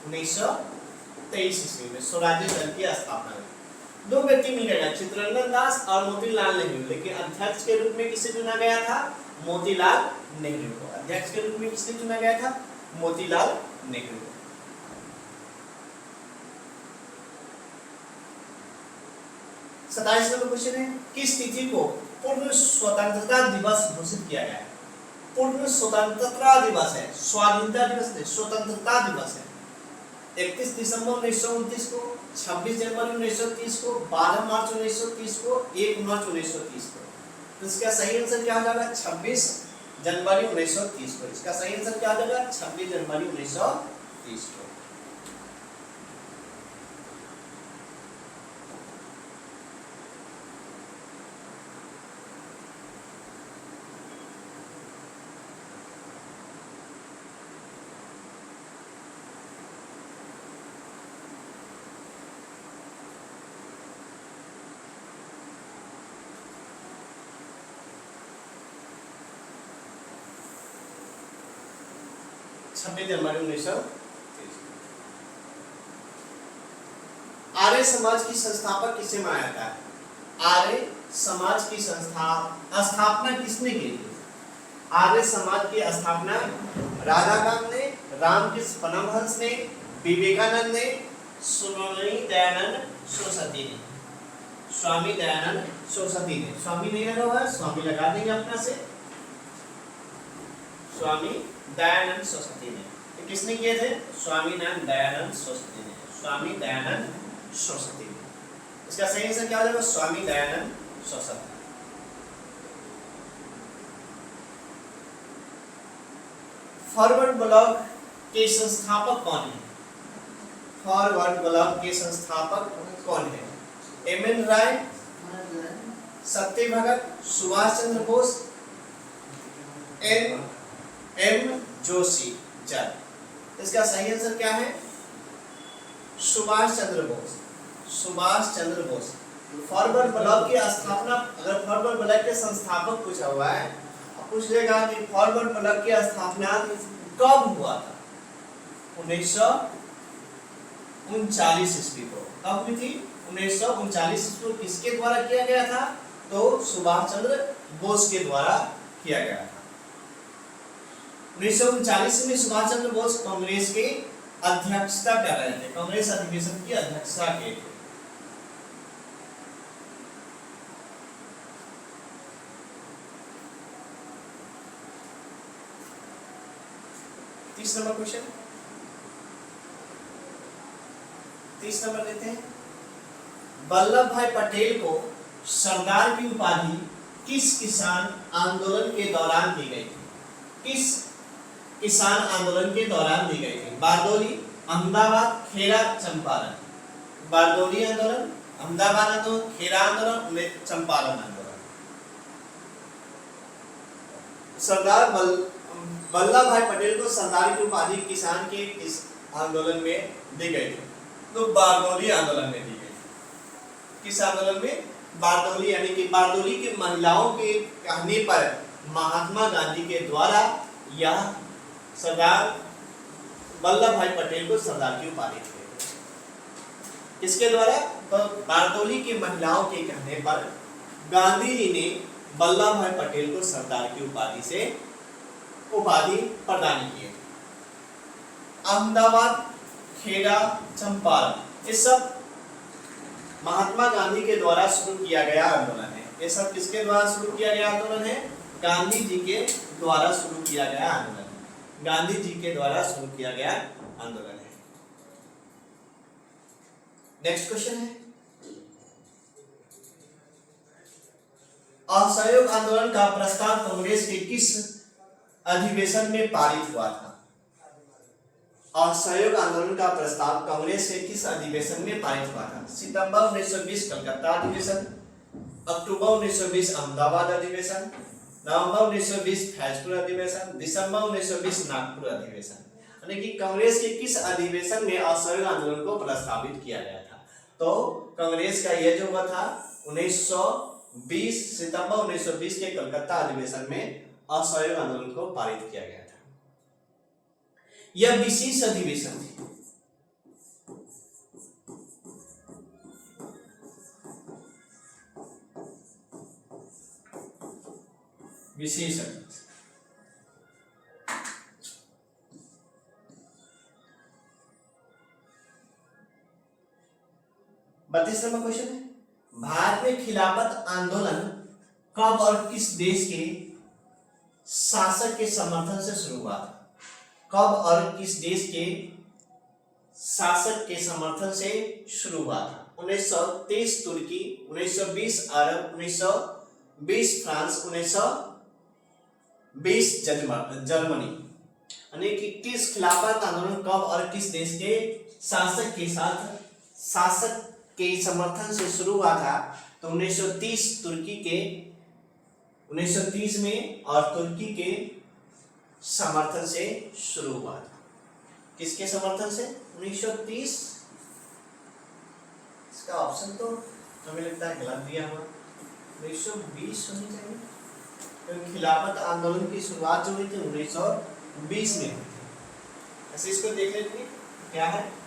1923 ईस्वी में स्वराज दल की स्थापना हुई। दो व्यक्ति मिल गए, चित्तरंजन दास और मोतीलाल नेहरू, लेकिन अध्यक्ष के रूप में किसे चुना गया था? मोतीलाल नेहरू को। अध्यक्ष के रूप में किसे चुना गया था? मोतीलाल नेहरू को। 27 नंबर क्वेश्चन है, किस तिथि को पूर्ण स्वतंत्रता दिवस घोषित किया गया है? पूर्ण स्वतंत्रता दिवस है, स्वाधीनता दिवस नहीं, स्वतंत्रता दिवस है। 31 दिसंबर 1929 को, 26 जनवरी 1930 को, 12 मार्च 1930 को, 1 मार्च 1930 को। तो इसका सही आंसर क्या हो जाएगा? 26 जनवरी 1930 को। इसका सही आंसर क्या हो जाएगा? 26 जनवरी 1930 को। छब्बीस जनवरी 1930। आर्य समाज की संस्थापक किसे माना जाता है? आर्य समाज की स्थापना किसने की थी? आर्य समाज की स्थापना राधाकांत ने, रामकृष्ण परमहंस ने, विवेकानंद ने, स्वामी दयानंद सरस्वती ने। स्वामी दयानंद सरस्वती ने। स्वामी नहीं लगा हुआ है, स्वामी लगा देंगे अपना से। स्वामी दयानंद सरस्वती ने। तो किसने किए थे? स्वामी दयानंद सरस्वती ने। स्वामी दयानंद सरस्वती ने। इसका सही आंसर क्या हो जाएगा? स्वामी दयानंद सरस्वती। फॉरवर्ड ब्लॉक के संस्थापक कौन है? फॉरवर्ड ब्लॉक के संस्थापक कौन है? एम.एन. राय, सत्य भगत, सुभाष चंद्र बोस, एम जोशी जट। इसका सही आंसर क्या है? सुभाष चंद्र बोस। सुभाष चंद्र बोस। फॉरवर्ड ब्लॉक की स्थापना, अगर फॉरवर्ड ब्लॉक के संस्थापक पूछा हुआ है, पूछ लेगा कि फॉरवर्ड ब्लॉक की स्थापना कब हुआ था? 1939 ईस्वी को। कब हुई थी? 1939 ईस्वी को। किसके द्वारा किया गया था? तो सुभाष चंद्र बोस के द्वारा किया गया था। 1939 में सुभाष चंद्र बोस कांग्रेस के अध्यक्षता कर रहे थे, कांग्रेस अधिवेशन की अध्यक्षता के थे। तीस नंबर क्वेश्चन, 30 नंबर लेते हैं। वल्लभ भाई पटेल को सरदार की उपाधि किस किसान आंदोलन के दौरान दी गई थी? किस किसान आंदोलन के दौरान दी गई थी? बारदोली, अहमदाबाद, खेड़ा, चंपारण। बारदोली आंदोलन, अहमदाबाद आंदोलन, खेड़ा आंदोलन, चंपारण आंदोलन। सरदार वल्लभ भाई पटेल को सरदार की उपाधि किसान के इस आंदोलन में दी गई थी, तो बारदौली आंदोलन में दी गई। किस आंदोलन में? बारदौली, यानी कि बारदौली की महिलाओं के कहने पर महात्मा गांधी के द्वारा यह सरदार वल्लभ भाई पटेल को सरदार की उपाधि दी गई। किसके द्वारा? तो बारदौली की महिलाओं के कहने पर गांधी जी ने वल्लभ भाई पटेल को सरदार की उपाधि प्रदान की है। अहमदाबाद, खेड़ा, चंपारण, ये सब महात्मा गांधी के द्वारा शुरू किया गया आंदोलन है। ये सब किसके द्वारा शुरू किया गया आंदोलन है? गांधी जी के द्वारा शुरू किया गया आंदोलन है। गांधी जी के द्वारा शुरू किया गया आंदोलन है। नेक्स्ट क्वेश्चन है, असहयोग आंदोलन का प्रस्ताव कांग्रेस के किस अधिवेशन में पारित हुआ था? असहयोग आंदोलन का प्रस्ताव कांग्रेस के किस अधिवेशन में पारित हुआ था? सितंबर 1920 कलकत्ता अधिवेशन, अक्टूबर 1920 अहमदाबाद अधिवेशन, नवंबर 1920 फैजपुर अधिवेशन, दिसंबर 1920 नागपुर अधिवेशन। यानी कि कांग्रेस के किस अधिवेशन में असहयोग आंदोलन को प्रस्तावित किया गया था? तो कांग्रेस का यह जो हुआ था 1920 सितंबर 1920 के कलकत्ता अधिवेशन में असहयोग आंदोलन को पारित किया गया था। यह विशेष अधिवेशन थी। विशेष अधिवेशन। 32 नंबर क्वेश्चन है, भारत में खिलाफत आंदोलन कब और किस देश के शासक के समर्थन से शुरू हुआ था? कब और किस देश के शासक के समर्थन से शुरू हुआ था? 1923 तुर्की, 1920 अरब, 1920 फ्रांस, 1920 जर्मनी। यानी कि किस खिलाफत आंदोलन कब और किस देश के शासक के समर्थन से शुरू हुआ था? तो 1930 तुर्की के 1930 में और तुर्की के समर्थन से शुरू हुआ था। किसके समर्थन से? 1930। इसका ऑप्शन तो हमें लगता है गलत दिया हुआ, 1920 होनी चाहिए, क्योंकि खिलाफत आंदोलन की शुरुआत जो हुई थी 1920 में हुई थी। ऐसे इसको देख लेंगे क्या है।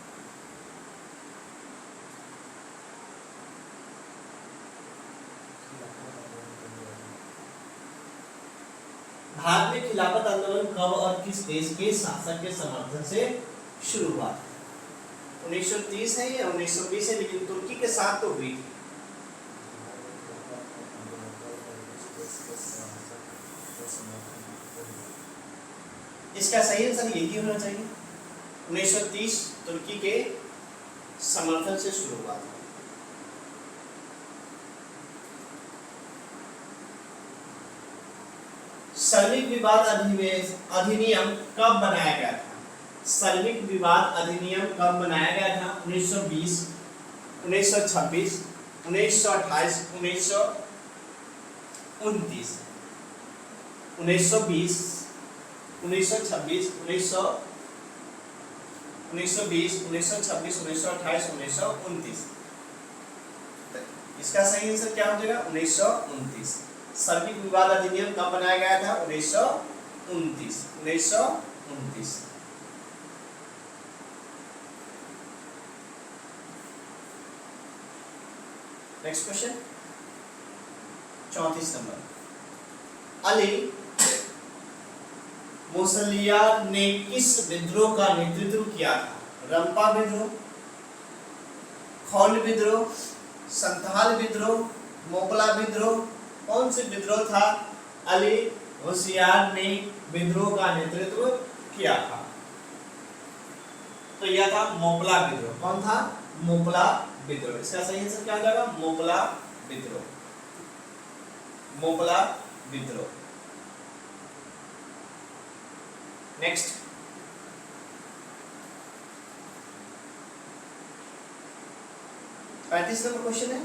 भारत में खिलाफत आंदोलन कब और किस देश के शासक के समर्थन से शुरू हुआ था? 1930 है या 1920 है, लेकिन तुर्की के साथ तो हुई थी। इसका सही आंसर यही होना चाहिए, 1930 तुर्की के समर्थन से शुरू हुआ था। श्रमिक विवाद अधिनियम कब बनाया गया था? श्रमिक विवाद अधिनियम कब बनाया गया था? 1920, 1926, 1928, 1929। 1920, 1926, 1920, 1926, 1928, 1929। इसका सही आंसर क्या हो जाएगा? 1929। श्रमिक विवाद अधिनियम कब बनाया गया था? 1929। 1929। Next question 34 number, Ali Musliyar ने किस विद्रोह का नेतृत्व किया था? रंपा विद्रोह, खौल विद्रोह, संथाल विद्रोह, मोकला विद्रोह, कौन से विद्रोह था? अली मुसलियार ने विद्रोह का नेतृत्व किया था, तो यह था मोकला विद्रोह। कौन था? मोकला विद्रोह। इसका सही आंसर क्या हो जाएगा? मोकला विद्रोह। मोकला विद्रोह। नेक्स्ट 35 नंबर क्वेश्चन है,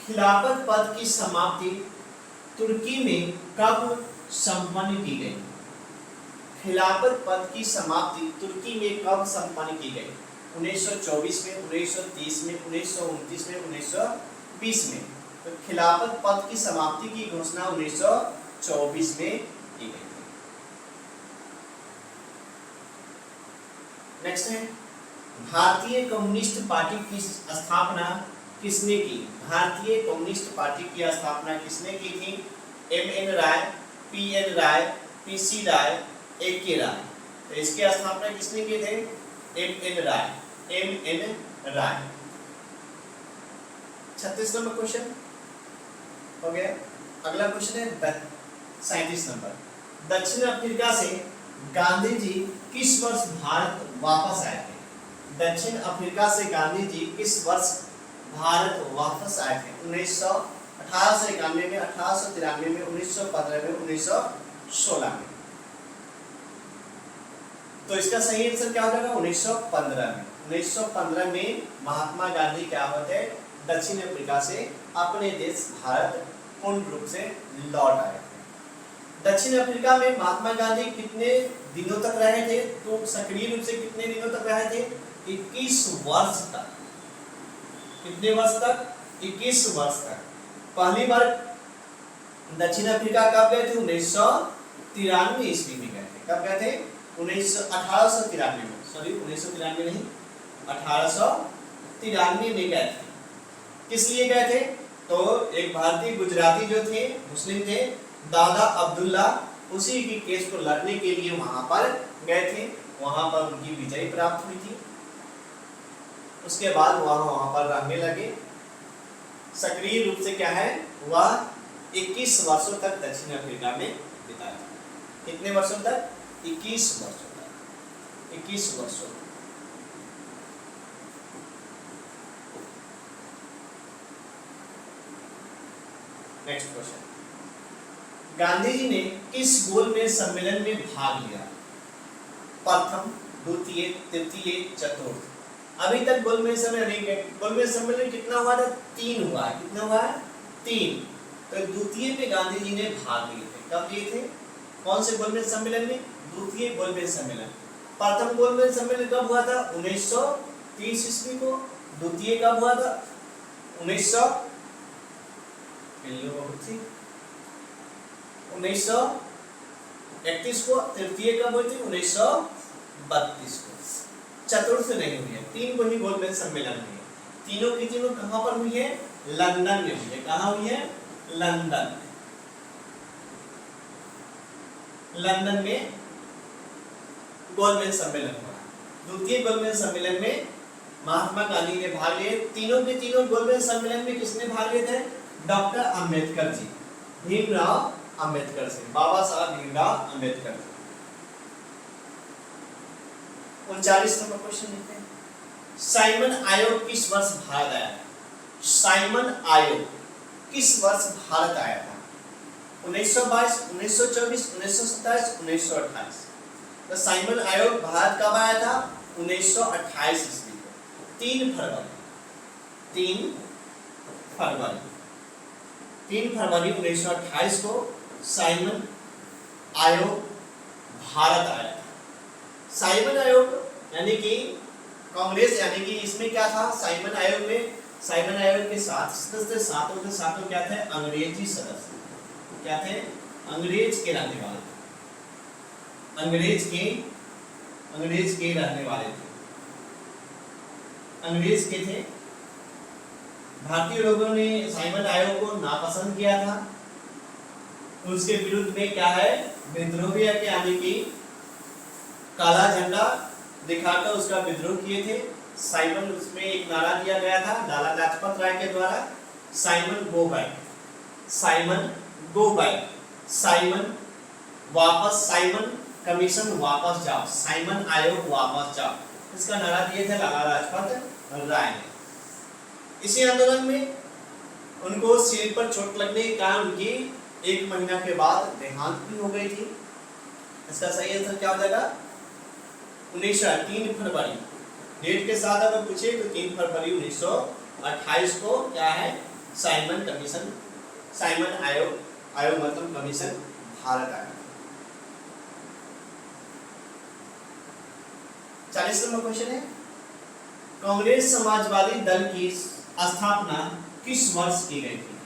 खिलाफत पद की समाप्ति तुर्की में कब संपन्न की गई? खिलाफत पद की समाप्ति तुर्की में कब संपन्न की गई? 1924 में, 1930 में, 1929 में, 1920 में। तो खिलाफत पद की समाप्ति की घोषणा 1924 में की गई थी। नेक्स्ट है, भारतीय कम्युनिस्ट पार्टी की स्थापना किसने की? भारतीय कम्युनिस्ट पार्टी की स्थापना किसने की थी? M.N. राय, P.N. राय, P.C. राय, A.K. राय। तो इसकी स्थापना किसने की थे? M.N. राय, M.N. राय। 36 नंबर क्वेश्चन हो गया। अगला क्वेश्चन है 37 नंबर। दक्षिण अफ्रीका से गांधी जी किस वर्ष भारत वापस आए थे? दक्षिण अफ्रीका से गांधी जी किस वर्ष भारत वापस आए थे? 1891 में, 1893 में, 1915 में, 1916 में। तो इसका सही आंसर क्या हो जाएगा? 1915 में। 1915 में महात्मा गांधी क्या होते हैं? दक्षिण अफ्रीका से अपने देश भारत पूर्ण रूप से लौट आए थे। दक्षिण अफ्रीका में महात्मा गांधी कितने दिनों तक रहे थे? तो सक्रिय रूप से कितने दिनों तक रहे थे? 21 वर्ष तक। कितने वर्ष तक? 21 वर्ष तक। पहली बार दक्षिण अफ्रीका कब गए थे? 1993 ईस्वी में गए थे। कब गए थे? 1893 में, सॉरी 1993 नहीं, 1893 में गए थे। किस लिए गए थे? तो एक भारतीय गुजराती जो थे, मुस्लिम थे, दादा अब्दुल्ला, उसी की केस को लड़ने के लिए वहां पर गए थे। वहां पर उनकी विजय प्राप्त हुई थी। उसके बाद वहां पर रहने लगे। सक्रिय रूप से क्या है? वह 21 वर्षों तक दक्षिण अफ्रीका में बिताया। कितने वर्षों तक? 21 वर्षों तक। 21 वर्षों। नेक्स्ट क्वेश्चन, गांधी जी ने किस गोलमेज सम्मेलन में भाग लिया? प्रथम, द्वितीय, तृतीय, चतुर्थ। अभी तक गोलमेज सम्मेलन नहीं गए। गोलमेज सम्मेलन कितना हुआ था? 3 हुआ है। कितना हुआ है? 3। तो द्वितीय में गांधी जी ने भाग लिए थे। कब लिए थे? कौन से गोलमेज सम्मेलन में? द्वितीय गोलमेज सम्मेलन। प्रथम गोलमेज सम्मेलन कब हुआ था? 1930 ईस्वी को। द्वितीय कब हुआ था? 1931 को। तृतीय कब हुई थी? 1932 को। चतुर्थ नहीं हुई है। 3 को ही गोलमेज सम्मेलन हुई है। तीनों की तीनों कहां पर हुई है? लंदन में हुई है। कहां हुई है? लंदन। लंदन में गोलमेज सम्मेलन हुआ। द्वितीय गोलमेज सम्मेलन में महात्मा गांधी ने भाग लिए। तीनों के तीनों गोलमेज सम्मेलन में किसने भाग लिए थे? डॉक्टर अंबेडकर जी, भीमराव अंबेडकर से, बाबा साहब भीमराव अंबेडकर जी। 39 नंबर क्वेश्चन लिखते हैं, साइमन आयोग किस वर्ष भारत आया था? साइमन आयोग किस वर्ष भारत आया था? 1922, 1924, 1927, 1928। तो साइमन आयोग भारत कब आया था? 1928 ईस्वी को। 3 फरवरी 1928 को साइमन आयोग भारत आया था। साइमन आयोग यानी कि कांग्रेस, यानी कि इसमें क्या था? साइमन आयोग में, साइमन आयोग के 7 सदस्य, सातों के सातों क्या थे? अंग्रेजी सदस्य। क्या थे? अंग्रेज के रहने वाले थे। अंग्रेज के रहने वाले थे। अंग्रेज के थे। भारतीय लोगों ने साइमन आयोग को नापसंद किया था। उसके विरुद्ध में क्या है? विद्रोह किया, यानी कि काला झंडा दिखाकर उसका विद्रोह किए थे। साइमन, उसमें एक नारा दिया गया था लाला लाजपत राय के द्वारा, Simon go back, Simon go back, Simon वापस, साइमन कमीशन वापस जाओ, साइमन आयोग वापस जाओ। इसका नारा दिए थे लाला लाजपत राय ने। इसी आंदोलन में उनको सिर पर चोट लगने के कारण उनकी 1 महीना के बाद देहांत भी हो गई थी। इसका सही आंसर क्या हो जाएगा? 3 फरवरी। डेट के साथ अगर पूछे तो 3 फरवरी 1928 को क्या है? साइमन कमीशन, साइमन आयोग मतलब कमीशन भारत आया। 40 नंबर क्वेश्चन है, कांग्रेस समाजवादी दल की स्थापना किस वर्ष की गई थी?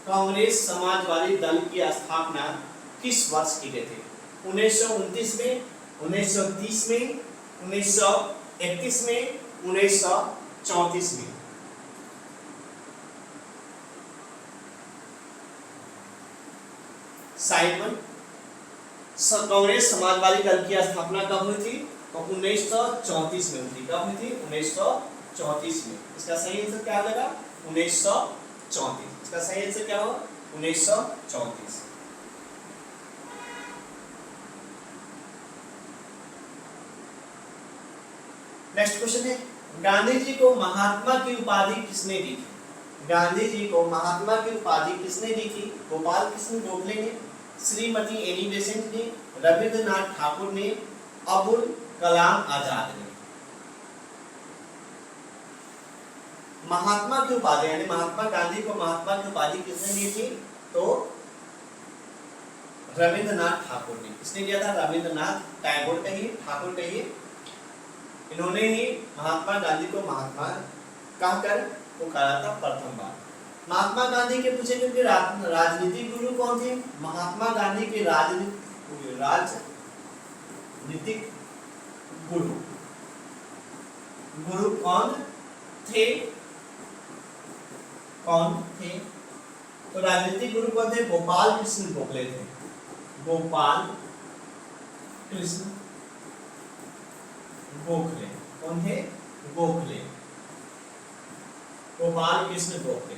कांग्रेस समाजवादी दल की स्थापना किस वर्ष की गई थी? 1929 में, 1930 में, 1931 में, 1934 में। साइमन, कांग्रेस समाजवादी दल की स्थापना कब हुई थी? तो 1934 में हुई थी। कब हुई थी? 1934 में। इसका सही आंसर क्या होगा? 1934। इसका सही आंसर क्या होगा? 1934। नेक्स्ट क्वेश्चन है, गांधी जी को महात्मा की उपाधि किसने दी थी? गांधी जी को महात्मा की उपाधि किसने दी थी? गोपाल कृष्ण गोखले ने, श्रीमती एनी बेसेंट ने, रविंद्रनाथ ठाकुर ने, अबुल कलाम आजाद ने। महात्मा की उपाधि यानी महात्मा गांधी को महात्मा की उपाधि किसने दी थी? तो रविंद्रनाथ ठाकुर ने। किसने दिया था? रविंद्रनाथ टैगोर कहिए, ठाकुर कहिए, इन्होंने ही महात्मा गांधी को महात्मा कहकर पुकारा था प्रथम बार। महात्मा गांधी के पूछे कि राजनीतिक गुरु कौन थे? महात्मा गांधी के राजनीतिक गुरु कौन थे? तो राजनीतिक गुरु कौन थे? गोपाल कृष्ण गोखले थे। गोपाल कृष्ण गोखले कौन थे? गोखले, गोपाल कृष्ण गोखले।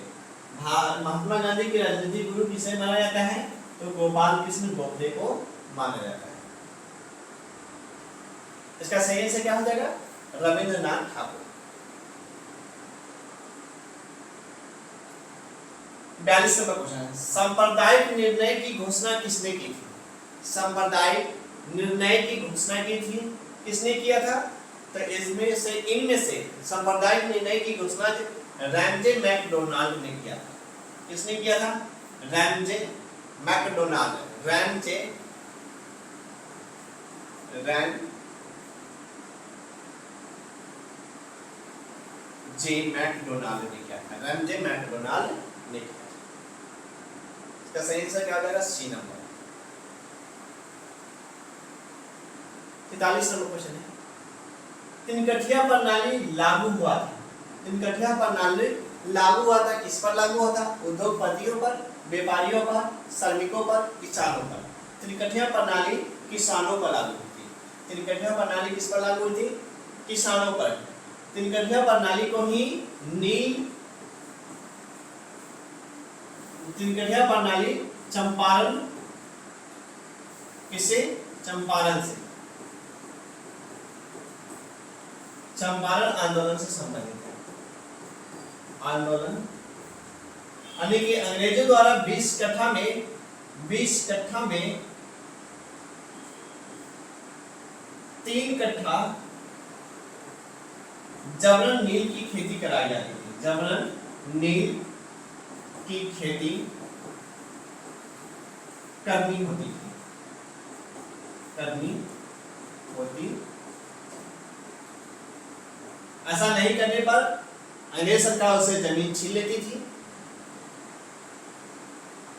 महात्मा गांधी के राजनीतिक गुरु किसे माना जाता है? तो गोपाल कृष्ण गोखले को माना जाता है। इसका सही आंसर क्या हो जाएगा? रविंद्रनाथ ठाकुर। 42 नंबर क्वेश्चन है, सांप्रदायिक निर्णय की घोषणा किसने की थी? सांप्रदायिक निर्णय की घोषणा की थी किसने किया था? तो इनमें से सांप्रदायिक निर्णय की घोषणा रैमजे मैकडोनाल्ड ने किया था। किसने किया था? Ramsay McDonald. रैमजे मैकडोनाल्ड ने किया था। रैमजे मैकडोनाल्ड ने किया था। इसका सही आंसर क्या हो जाएगा? सी नंबर। 43 नंबर क्वेश्चन है, तिनकठिया प्रणाली लागू हुआ था। तिनकठिया प्रणाली लागू हुआ था किस पर लागू हुआ था? उद्योगपतियों पर, व्यापारियों पर, श्रमिकों पर, किसानों पर। तिनकठिया प्रणाली किसानों पर लागू हुई थी। तिनकठिया प्रणाली किस पर लागू हुई थी? किसानों पर। तिनकठिया प्रणाली को ही तिनकठिया प्रणाली चंपारण किसे? चंपारण से, चंपारण आंदोलन से संबंधित है। आंदोलन यानी कि अंग्रेजों द्वारा 20 कट्ठा में 3 कट्ठा जबरन नील की खेती कराई जाती थी। जबरन नील की खेती करनी होती थी। ऐसा नहीं करने पर अंग्रेज सरकार उसे जमीन छीन लेती थी।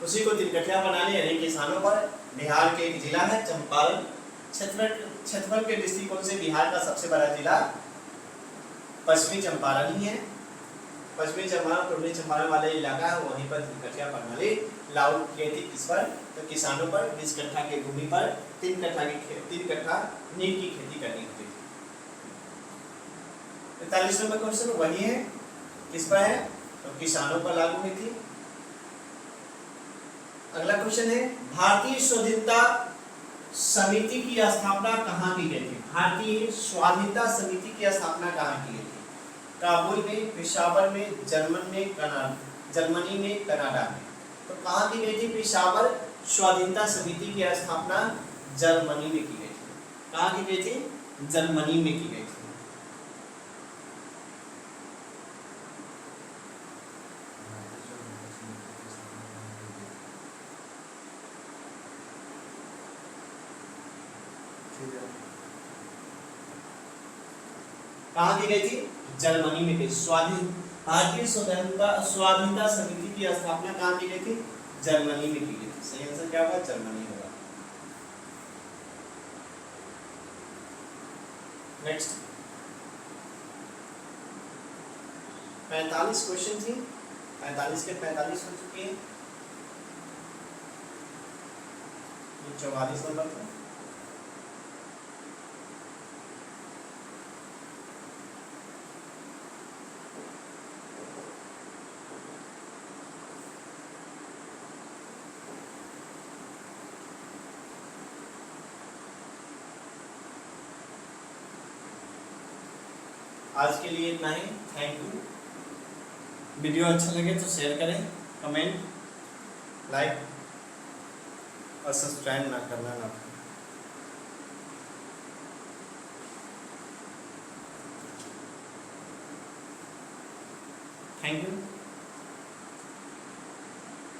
उसी को तिनकठिया प्रणाली यानी किसानों पर। बिहार के एक जिला है चंपारण, क्षेत्रफल के दृष्टिकोण से बिहार का सबसे बड़ा जिला पश्चिमी चंपारण ही है। पश्चिमी चंपारण, पूर्वी चंपारण वाले इलाका है, वहीं पर तिनकठिया प्रणाली लागू की थी। किस पर? तो किसानों पर। 20 कट्ठा की भूमि पर 3 कट्ठा नील की खेती करनी होती थी। 43 नंबर क्वेश्चन वही है, किस पर है? तो किसानों पर लागू हुई थी। अगला क्वेश्चन है, भारतीय स्वाधीनता समिति की स्थापना कहाँ की गई थी? भारतीय स्वाधीनता समिति की स्थापना कहाँ की गई थी? काबुल में, पेशावर में, जर्मनी में, कनाडा में। तो कहाँ की गई थी? पेशावर स्वाधीनता समिति की स्थापना जर्मनी में की गई थी। कहाँ की गई थी? जर्मनी में की गई थी। कहाँ की गई थी? जर्मनी में गई। स्वाधीन भारतीय स्वाधीनता समिति की स्थापना कहाँ की गई थी? जर्मनी में की गई थी। सही आंसर क्या होगा? जर्मनी होगा। नेक्स्ट 45 क्वेश्चन थी, 45 के 45 हो चुकी है। 44 नंबर था। आज के लिए इतना ही। Thank you. वीडियो अच्छा लगे तो शेयर करें, कमेंट, लाइक और सब्सक्राइब ना करना ना भूलें। Thank you.